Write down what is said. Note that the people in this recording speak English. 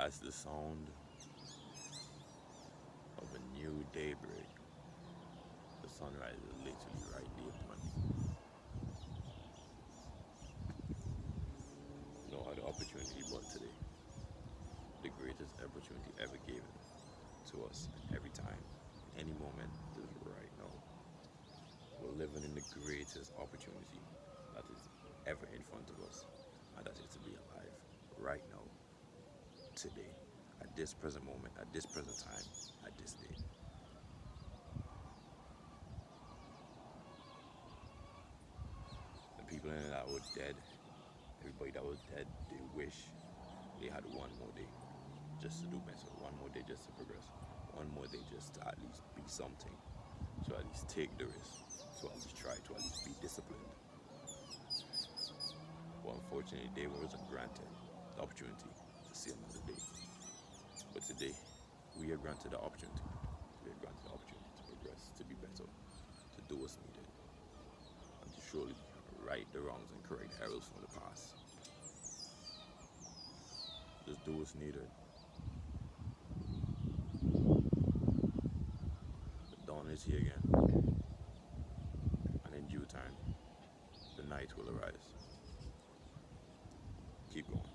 As the sound of a new daybreak, the sunrise is literally right there upon me. No other opportunity but today. The greatest opportunity ever given to us every time, in any moment, is right now. We're living in the greatest opportunity that is ever in front of us, and that is to be alive right now, today, at this present moment, at this present time, at this day. The people in it that were dead, everybody that was dead, they wish they had one more day just to do better, one more day just to progress, one more day just to at least be something, to at least take the risk, to at least try, to at least be disciplined. But unfortunately, they wasn't granted the opportunity to see another day. But today, we are granted the opportunity. We are granted the opportunity to progress, to be better, to do what's needed, and to surely right the wrongs and correct the errors from the past. Just do what's needed. The dawn is here again, and in due time, the night will arise. Keep going.